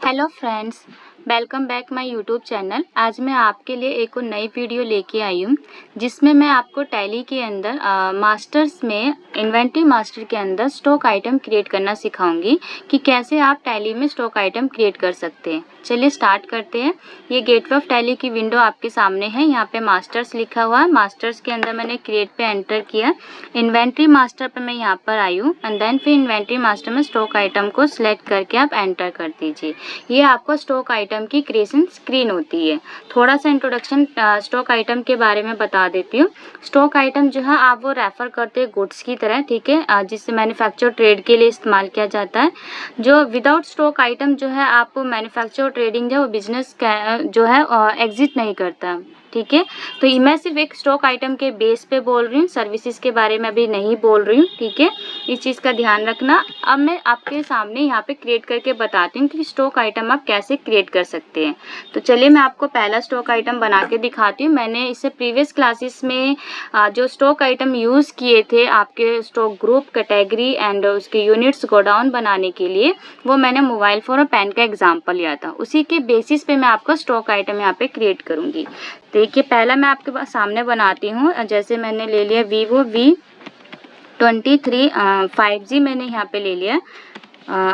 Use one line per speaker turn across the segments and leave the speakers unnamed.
Hello friends, welcome back my YouTube channel. आज मैं आपके लिए एक और नई वीडियो लेके आई हूँ जिसमें मैं आपको टैली के अंदर मास्टर्स में इन्वेंटरी मास्टर के अंदर स्टॉक आइटम क्रिएट करना सिखाऊंगी कि कैसे आप टैली में स्टॉक आइटम क्रिएट कर सकते हैं। चलिए स्टार्ट करते हैं। ये गेटवे ऑफ टैली की विंडो आपके सामने है। यहाँ पे मास्टर्स लिखा हुआ है। मास्टर्स के अंदर मैंने क्रिएट पे एंटर किया। इन्वेंटरी मास्टर पे मैं यहाँ पर आई हूँ एंड देन फिर इन्वेंटरी मास्टर में स्टॉक आइटम को सिलेक्ट करके आप एंटर कर दीजिए। ये आपको स्टॉक आइटम की क्रिएशन स्क्रीन होती है। थोड़ा सा इंट्रोडक्शन स्टॉक आइटम के बारे में बता देती हूँ। स्टॉक आइटम जो है आप वो रेफर करते हैं गुड्स की तरह, ठीक है, जिससे मैन्युफैक्चर ट्रेड के लिए इस्तेमाल किया जाता है। जो विदाउट स्टॉक आइटम जो है आप मैन्युफैक्चर ट्रेडिंग जो है वो बिजनेस जो है एग्जिट नहीं करता, ठीक है। तो मैं सिर्फ एक स्टॉक आइटम के बेस पे बोल रही हूँ, सर्विसेज के बारे में अभी नहीं बोल रही हूँ, ठीक है। इस चीज़ का ध्यान रखना। अब मैं आपके सामने यहाँ पे क्रिएट करके बताती हूँ कि स्टॉक आइटम आप कैसे क्रिएट कर सकते हैं। तो चलिए मैं आपको पहला स्टॉक आइटम बना के दिखाती हूँ। मैंने इससे प्रीवियस क्लासेस में जो स्टॉक आइटम यूज़ किए थे आपके स्टॉक ग्रुप, कैटेगरी एंड उसके यूनिट्स गोडाउन बनाने के लिए, वो मैंने मोबाइल फ़ोन और पेन का एग्जाम्पल लिया था। उसी के बेसिस पे मैं आपका स्टॉक आइटम यहाँ पे क्रिएट करूँगी। देखिए पहला मैं आपके सामने बनाती हूँ। जैसे मैंने ले लिया वीवो V23 5G मैंने यहाँ पे ले लिया।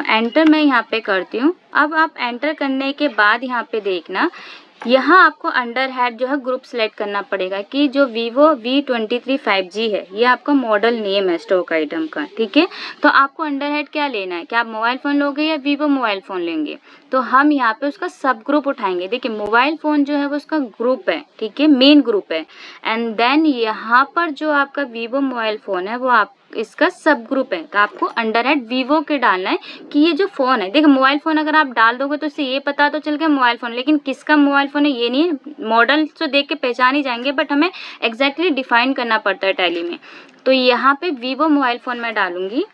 एंटर मैं यहाँ पे करती हूँ। अब आप एंटर करने के बाद यहाँ पे देखना, यहाँ आपको अंडर हेड जो है ग्रुप सेलेक्ट करना पड़ेगा कि जो वीवो V23 5G है ये आपका मॉडल नेम है स्टॉक आइटम का, ठीक है। तो आपको अंडर हेड क्या लेना है, क्या आप मोबाइल फ़ोन लोगे या वीवो मोबाइल फ़ोन लेंगे। तो हम यहाँ पे उसका सब ग्रुप उठाएंगे। देखिए मोबाइल फ़ोन जो है वो उसका ग्रुप है, ठीक है, मेन ग्रुप है। एंड देन यहाँ पर जो आपका वीवो मोबाइल फ़ोन है वो आप इसका सब ग्रुप है। तो आपको अंडर हेड वीवो के डालना है कि ये जो फ़ोन है, देखिए मोबाइल फ़ोन अगर आप डाल दोगे तो इससे ये पता तो चल गया मोबाइल फ़ोन, लेकिन किसका मोबाइल फ़ोन है ये नहीं है। मॉडल तो देख के पहचान ही जाएंगे बट हमें एग्जैक्टली डिफाइन करना पड़ता है टैली में। तो यहाँ पे वीवो मोबाइल फ़ोन मैं डालूंगी।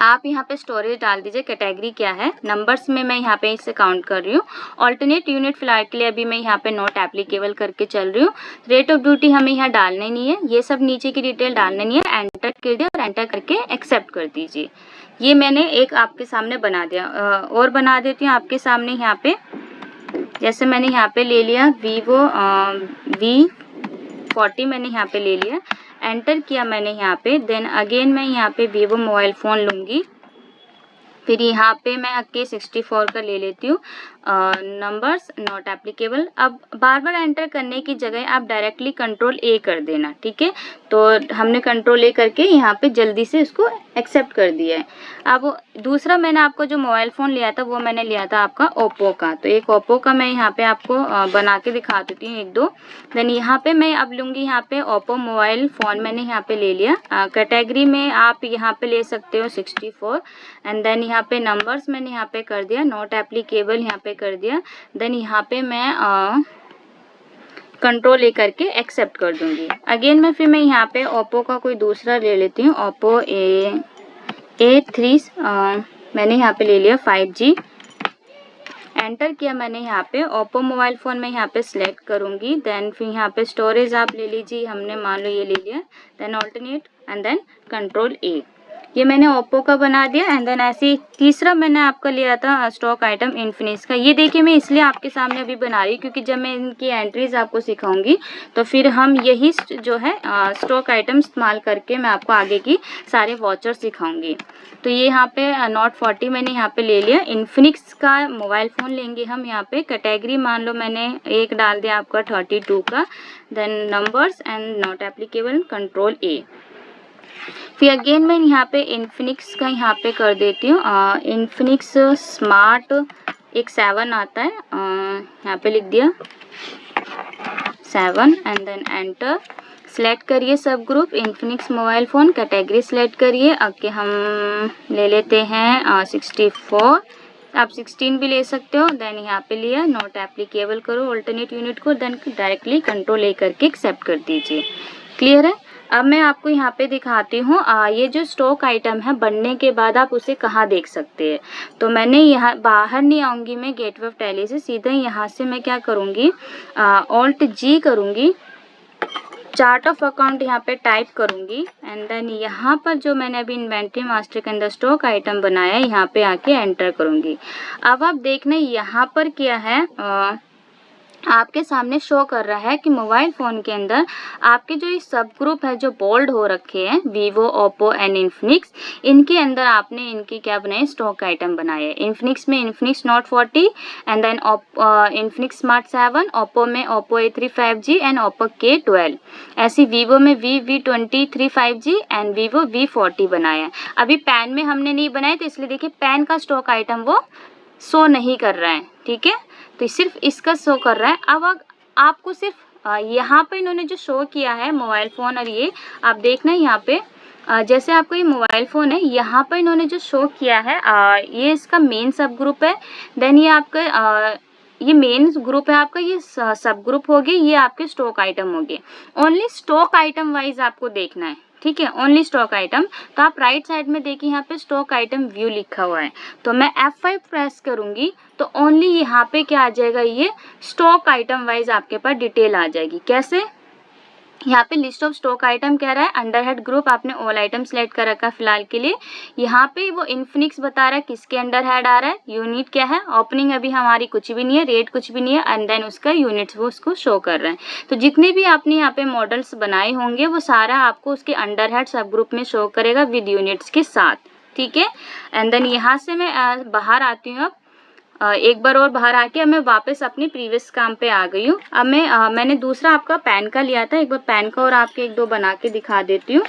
आप यहाँ पे स्टोरेज डाल दीजिए, कैटेगरी क्या है, नंबर्स में मैं यहाँ पे इसे काउंट कर रही हूँ। ऑल्टरनेट यूनिट फिलहाल के लिए अभी मैं यहाँ पे नॉट एप्लीकेबल करके चल रही हूँ। रेट ऑफ ड्यूटी हमें यहाँ डालना नहीं है, ये सब नीचे की डिटेल डालना नहीं है। एंटर कर दिया और एंटर करके एक्सेप्ट कर दीजिए। ये मैंने एक आपके सामने बना दिया। और बना देती हूँ आपके सामने यहाँ पे। जैसे मैंने यहाँ पे ले लिया वीवो V40 मैंने यहाँ पे ले लिया, एंटर किया मैंने यहाँ पे। देन अगेन मैं यहाँ पे वीवो मोबाइल फ़ोन लूँगी। फिर यहाँ पे मैं K64 का ले लेती हूँ। Numbers not applicable. अब बार बार एंटर करने की जगह आप डायरेक्टली कंट्रोल A कर देना, ठीक है। तो हमने कंट्रोल A करके यहाँ पे जल्दी से इसको एक्सेप्ट कर दिया है। अब दूसरा मैंने आपको जो मोबाइल फ़ोन लिया था वो मैंने लिया था आपका ओप्पो का। तो एक ओप्पो का मैं यहाँ पे आपको बना के दिखा देती हूँ, एक दो। देन यहाँ पे मैं अब लूँगी यहाँ पे ओप्पो मोबाइल फ़ोन मैंने यहाँ पे ले लिया। कैटेगरी में आप यहाँ पे ले सकते हो 64। एंड देन यहाँ पे नंबर्स मैंने यहाँ पे कर दिया, नॉट एप्लीकेबल यहाँ पे कर दिया। देन यहाँ पे मैं कंट्रोल A करके एक्सेप्ट कर दूंगी। अगेन मैं यहाँ पे ओप्पो का कोई दूसरा ले लेती हूँ। ओप्पो A3 मैंने यहाँ पे ले लिया 5G। एंटर किया मैंने यहाँ पे। ओप्पो मोबाइल फ़ोन में यहाँ पे सिलेक्ट करूँगी। देन फिर यहाँ पे स्टोरेज आप ले लीजिए, हमने मान लो ये ले लिया। Then alternate and then control A। ये मैंने ओप्पो का बना दिया। एंड देन ऐसे ही तीसरा मैंने आपका लिया था स्टॉक आइटम इन्फिनिक्स का। ये देखिए मैं इसलिए आपके सामने अभी बना रही हूँ क्योंकि जब मैं इनकी एंट्रीज आपको सिखाऊंगी तो फिर हम यही जो है स्टॉक आइटम इस्तेमाल करके मैं आपको आगे की सारे वॉचर सिखाऊंगी। तो ये यहाँ पे नॉट 40 मैंने यहाँ पे ले लिया। इन्फिनिक्स का मोबाइल फ़ोन लेंगे हम यहाँ पे। कैटेगरी मान लो मैंने एक डाल दिया आपका 32 का। Then numbers and not applicable, control A। फिर अगेन मैं यहाँ पे इन्फिनिक्स का यहाँ पे कर देती हूँ। इन्फिनिक्स स्मार्ट एक 7 आता है, यहाँ पे लिख दिया 7। And then enter. सेलेक्ट करिए सब group, Infinix mobile phone, category select करिए। आगे हम ले लेते हैं 64। आप 16 भी ले सकते हो। देन यहाँ पे लिया, नॉट एप्लीकेबल करो ऑल्टरनेट यूनिट को। देन डायरेक्टली कंट्रोल A करके एक्सेप्ट कर दीजिए। क्लियर है। अब मैं आपको यहाँ पे दिखाती हूँ ये जो स्टॉक आइटम है बनने के बाद आप उसे कहाँ देख सकते हैं। तो मैंने यहाँ बाहर नहीं आऊँगी मैं गेटवे ऑफ टैली से, सीधा यहाँ से मैं क्या करूँगी, ऑल्ट G करूँगी। चार्ट ऑफ अकाउंट यहाँ पे टाइप करूँगी एंड देन यहाँ पर जो मैंने अभी इन्वेंट्री मास्टर के अंदर स्टॉक आइटम बनाया है यहाँ पे आके एंटर करूँगी। अब आप देखना यहाँ पर क्या है, आपके सामने शो कर रहा है कि मोबाइल फ़ोन के अंदर आपके जो ये सब ग्रुप है जो बोल्ड हो रखे हैं, वीवो, ओप्पो एंड इन्फिनिक्स, इनके अंदर आपने इनकी क्या बनाए, स्टॉक आइटम बनाए। इन्फिनिक्स में Infinix Note 40 and then Infinix Smart 7, Oppo में Oppo A3 5G and Oppo K12, ऐसी वीवो में V20 3 5G and Vivo V40 बनाया है। अभी पैन में हमने नहीं बनाए तो इसलिए देखिए पैन का स्टॉक आइटम वो शो नहीं कर रहा है, ठीक है, तो सिर्फ इसका शो कर रहा है। अब आपको सिर्फ यहाँ पे इन्होंने जो शो किया है मोबाइल फ़ोन, और ये आप देखना यहाँ पे जैसे आपको ये मोबाइल फ़ोन है, यहाँ पर इन्होंने जो शो किया है ये इसका मेन सब ग्रुप है। देन ये आपका ये मेन ग्रुप है आपका, ये सब ग्रुप हो गए, ये आपके स्टॉक आइटम हो गए। ओनली स्टॉक आइटम वाइज आपको देखना है, ठीक है, ओनली स्टॉक आइटम। तो आप राइट साइड में देखिए यहाँ पे स्टॉक आइटम व्यू लिखा हुआ है, तो मैं F5 प्रेस करूँगी तो ओनली यहाँ पे क्या आ जाएगा, ये स्टॉक आइटम वाइज आपके पास डिटेल आ जाएगी। कैसे, यहाँ पे लिस्ट ऑफ स्टॉक आइटम कह रहा है, अंडर हेड ग्रुप आपने ऑल आइटम सेलेक्ट कर रखा है फिलहाल के लिए। यहाँ पे वो इन्फिनिक्स बता रहा है किसके अंडर हेड आ रहा है, यूनिट क्या है, ओपनिंग अभी हमारी कुछ भी नहीं है, रेट कुछ भी नहीं है, एंड देन उसका यूनिट्स वो उसको शो कर रहे हैं। तो जितने भी आपने यहाँ पे मॉडल्स बनाए होंगे वो सारा आपको उसके अंडर हेड सब ग्रुप में शो करेगा विद यूनिट्स के साथ, ठीक है। एंड देन यहाँ से मैं बाहर आती हूँ। अब एक बार और बाहर आके अब मैं वापस अपनी प्रीवियस काम पे आ गई हूँ। अब मैंने दूसरा आपका पैन का लिया था, एक बार पैन का और आपके एक दो बना के दिखा देती हूँ।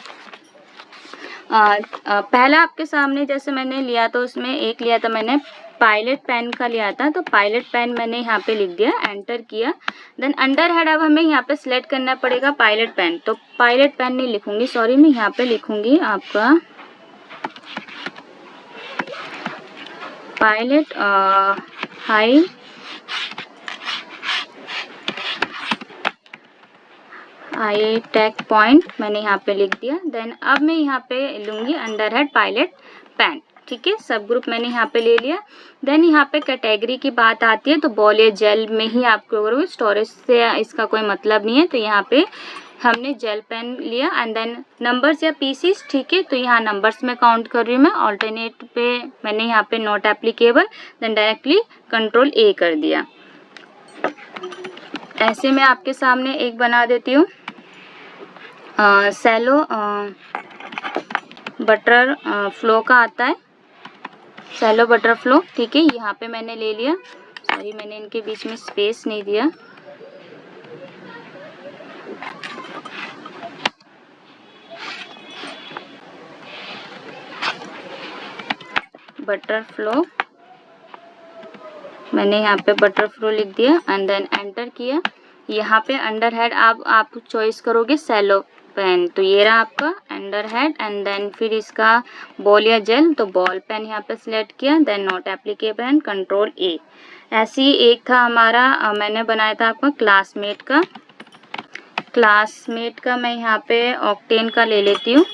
पहला आपके सामने जैसे मैंने लिया तो उसमें एक लिया था मैंने पायलट पेन का लिया था, तो पायलट पेन मैंने यहाँ पे लिख दिया, एंटर किया। देन अंडर हेड अब हमें यहाँ पे सिलेक्ट करना पड़ेगा पायलट पेन, तो पायलट पेन नहीं लिखूंगी, सॉरी, मैं यहाँ पे लिखूंगी आपका पायलट हाई टेक पॉइंट मैंने यहाँ पे लिख दिया। देन अब मैं यहाँ पे लूँगी अंडर हेड पायलट पेन, ठीक है, सब ग्रुप मैंने यहाँ पे ले लिया। देन यहाँ पे कैटेगरी की बात आती है तो बॉल या जेल में ही आपको करोगे, स्टोरेज से इसका कोई मतलब नहीं है, तो यहाँ पे हमने जेल पेन लिया। एंड देन नंबर्स या पीसीस, ठीक है, तो यहाँ नंबर्स में काउंट कर रही हूँ मैं। ऑल्टरनेट पे मैंने यहाँ पे not applicable, then directly control A कर दिया। ऐसे मैं आपके सामने एक बना देती हूँ, सेलो बटर फ्लो का आता है, सेलो बटर फ्लो, ठीक है, यहाँ पे मैंने ले लिया। सॉरी, मैंने इनके बीच में स्पेस नहीं दिया। बटर फ्लो मैंने यहाँ पे बटर फ्लो लिख दिया एंड देन एंटर किया। यहाँ पे अंडर हेड आप चॉइस करोगे सेलो पेन, तो ये रहा आपका अंडर हेड। एंड देन फिर इसका बॉल या जेल, तो बॉल पेन यहाँ पे सिलेक्ट किया, then not applicable and control A। ऐसे ही एक था हमारा मैंने बनाया था आपका क्लासमेट का मैं यहाँ पे ऑक्टेन का ले लेती हूँ,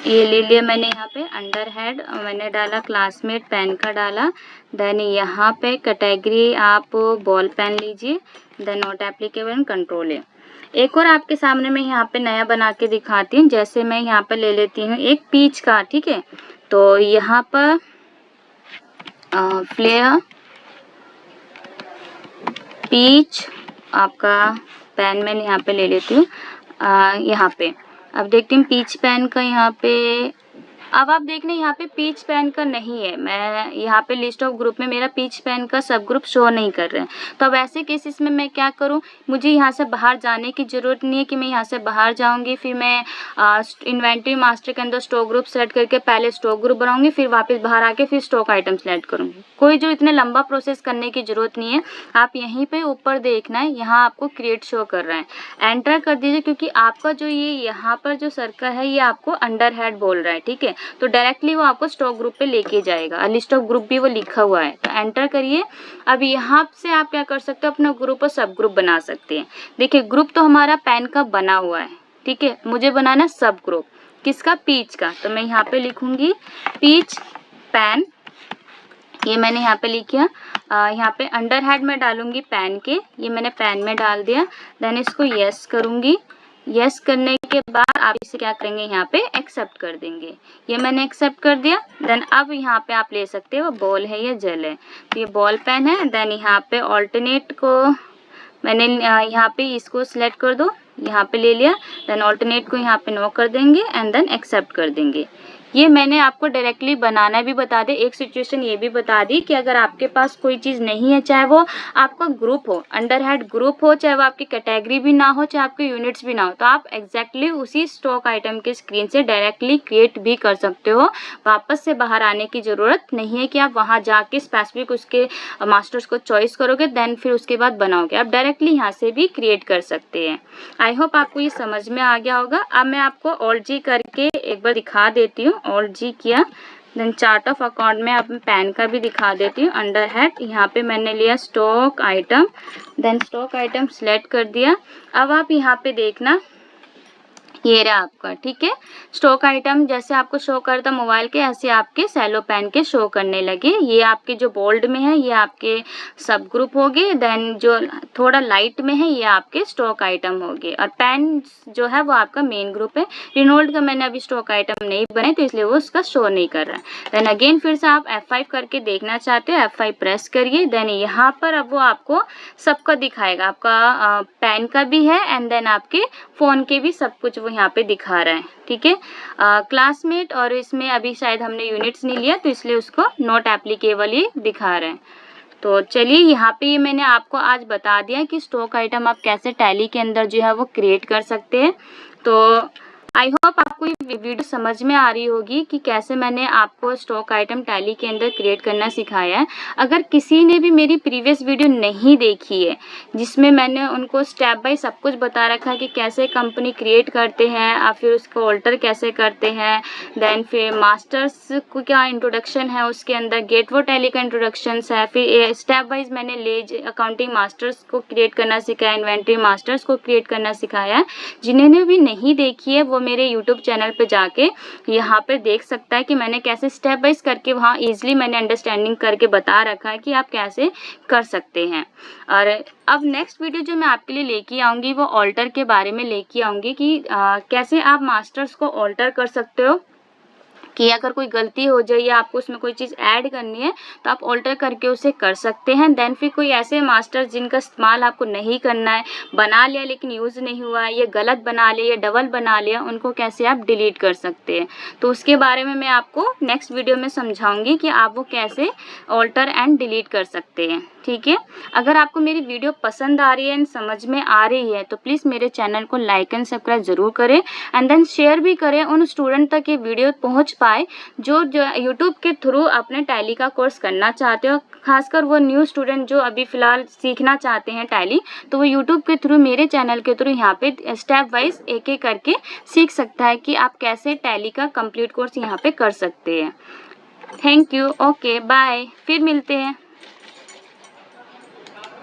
ये ले लिया मैंने। यहाँ पे अंडर हेड मैंने डाला क्लासमेट पेन का डाला। देन यहाँ पे कैटेगरी आप बॉल पेन लीजिए, then not applicable and control A। एक और आपके सामने मैं यहाँ पे नया बना के दिखाती हूँ। जैसे मैं यहाँ पे ले लेती हूँ एक पीच का, ठीक है, तो यहाँ पर फ्लेयर पीच आपका पेन मैंने यहाँ पे ले लेती हूँ। यहाँ पे अब देखती हूँ पीच पेन का, यहाँ पे अब आप देख लें यहाँ पे पीच पेन का नहीं है, मैं यहाँ पे लिस्ट ऑफ ग्रुप में मेरा पीच पेन का सब ग्रुप शो नहीं कर रहे हैं। तो अब ऐसे केसेस में मैं क्या करूँ, मुझे यहाँ से बाहर जाने की ज़रूरत नहीं है कि मैं यहाँ से बाहर जाऊँगी, फिर मैं इन्वेंट्री मास्टर के अंदर स्टॉक ग्रुप सेलेक्ट करके पहले स्टॉक ग्रुप बनाऊँगी, फिर वापस बाहर आके फिर स्टॉक आइटम सेलेक्ट करूँगी। कोई जो इतने लंबा प्रोसेस करने की ज़रूरत नहीं है। आप यहीं पर ऊपर देखना है, यहाँ आपको क्रिएट शो कर रहा है, एंटर कर दीजिए, क्योंकि आपका जो ये यहाँ पर जो सर्कल है ये आपको अंडर हेड बोल रहा है, ठीक है, तो डायरेक्टली वो आपको स्टॉक ग्रुप पे लेके जाएगा। लिस्ट ऑफ ग्रुप भी वो लिखा हुआ है, तो एंटर करिए। अब यहाँ से आप क्या कर सकते हो, अपना ग्रुप और सब ग्रुप बना सकते हैं। देखिए ग्रुप तो हमारा पेन का बना हुआ है, ठीक है, मुझे बनाना सब ग्रुप किसका, पीच का, तो मैं यहाँ पे लिखूंगी पीच पेन, ये मैंने यहाँ पे लिखा। यहाँ पे अंडर हेड में डालूंगी पैन के, ये मैंने पैन में डाल दिया। देन इसको यस करूँगी। यस करने के बाद आप इसे क्या करेंगे, यहाँ पे एक्सेप्ट कर देंगे। ये मैंने एक्सेप्ट कर दिया। देन अब यहाँ पे आप ले सकते हो बॉल है या जेल है, तो ये बॉल पेन है। देन यहाँ पे ऑल्टरनेट को मैंने यहाँ पे इसको सिलेक्ट कर दो, यहाँ पे ले लिया। देन ऑल्टरनेट को यहाँ पे नो कर देंगे एंड देन एक्सेप्ट कर देंगे। ये मैंने आपको डायरेक्टली बनाना भी बता दे, एक सिचुएशन ये भी बता दी कि अगर आपके पास कोई चीज़ नहीं है, चाहे वो आपका ग्रुप हो, अंडर हेड ग्रुप हो, चाहे वो आपकी कैटेगरी भी ना हो, चाहे आपके यूनिट्स भी ना हो, तो आप एग्जैक्टली उसी स्टॉक आइटम के स्क्रीन से डायरेक्टली क्रिएट भी कर सकते हो। वापस से बाहर आने की ज़रूरत नहीं है कि आप वहाँ जाके स्पेसिफिक उसके मास्टर्स को चॉइस करोगे देन फिर उसके बाद बनाओगे। आप डायरेक्टली यहाँ से भी क्रिएट कर सकते हैं। आई होप आपको ये समझ में आ गया होगा। अब मैं आपको ऑल्ट जी करके एक बार दिखा देती हूँ। ऑल्ट जी किया, देन चार्ट ऑफ अकाउंट में अब पैन का भी दिखा देती हूँ। अंडर हेड यहाँ पे मैंने लिया stock item, then stock item select कर दिया। अब आप यहाँ पे देखना, ये रहा आपका, ठीक है। स्टॉक आइटम जैसे आपको शो करता मोबाइल के, ऐसे आपके सेलो पेन के शो करने लगे। ये आपके जो बोल्ड में है ये आपके सब ग्रुप हो गए। देन जो थोड़ा लाइट में है ये आपके स्टॉक आइटम हो गए, और पेन जो है वो आपका मेन ग्रुप है। रिनोल्ड का मैंने अभी स्टॉक आइटम नहीं बनाया तो इसलिए वो उसका शो नहीं कर रहा है। देन अगेन फिर से आप F5 करके देखना चाहते हो, F5 प्रेस करिए। देन यहाँ पर अब वो आपको सबका दिखाएगा, आपका पेन का भी है एंड देन आपके फ़ोन के भी, सब कुछ यहाँ पे दिखा रहा है, ठीक है। क्लासमेट और इसमें अभी शायद हमने यूनिट्स नहीं लिया तो इसलिए उसको नॉट एप्लीकेबल ही दिखा रहे हैं। तो चलिए यहाँ पे मैंने आपको आज बता दिया कि स्टॉक आइटम आप कैसे टैली के अंदर जो है वो क्रिएट कर सकते हैं। तो आई होप आपको ये वीडियो समझ में आ रही होगी कि कैसे मैंने आपको स्टॉक आइटम टैली के अंदर क्रिएट करना सिखाया है। अगर किसी ने भी मेरी प्रीवियस वीडियो नहीं देखी है जिसमें मैंने उनको स्टेप बाय सब कुछ बता रखा है कि कैसे कंपनी क्रिएट करते हैं और फिर उसको ऑल्टर कैसे करते हैं, देन फिर मास्टर्स को क्या इंट्रोडक्शन है उसके अंदर, गेटवे टैली का इंट्रोडक्शन है, फिर स्टेप वाइज मैंने लेज अकाउंटिंग मास्टर्स को क्रिएट करना सिखाया, इन्वेंट्री मास्टर्स को क्रिएट करना सिखाया है। जिन्होंने भी नहीं देखी है वो मेरे YouTube चैनल पे जाके यहाँ पे देख सकता है कि मैंने कैसे स्टेप वाइज करके वहाँ इजीली मैंने अंडरस्टैंडिंग करके बता रखा है कि आप कैसे कर सकते हैं। और अब नेक्स्ट वीडियो जो मैं आपके लिए लेके आऊँगी वो ऑल्टर के बारे में लेके आऊँगी कि कैसे आप मास्टर्स को ऑल्टर कर सकते हो, कि अगर कोई गलती हो जाए या आपको उसमें कोई चीज़ ऐड करनी है तो आप ऑल्टर करके उसे कर सकते हैं। देन फिर कोई ऐसे मास्टर्स जिनका इस्तेमाल आपको नहीं करना है, बना लिया लेकिन यूज़ नहीं हुआ है, या गलत बना लिया या डबल बना लिया, उनको कैसे आप डिलीट कर सकते हैं। तो उसके बारे में मैं आपको नेक्स्ट वीडियो में समझाऊंगी कि आप वो कैसे ऑल्टर एंड डिलीट कर सकते हैं, ठीक है। अगर आपको मेरी वीडियो पसंद आ रही है एंड समझ में आ रही है तो प्लीज़ मेरे चैनल को लाइक एंड सब्सक्राइब ज़रूर करें एंड देन शेयर भी करें उन स्टूडेंट तक ये वीडियो पहुंच पाए जो यूट्यूब के थ्रू अपने टैली का कोर्स करना चाहते हो। खासकर वो न्यू स्टूडेंट जो अभी फ़िलहाल सीखना चाहते हैं टैली, तो वो यूट्यूब के थ्रू, मेरे चैनल के थ्रू यहाँ पे स्टेप वाइज एक एक करके सीख सकता है कि आप कैसे टैली का कंप्लीट कोर्स यहाँ पे कर सकते हैं। थैंक यू, ओके बाय, फिर मिलते हैं।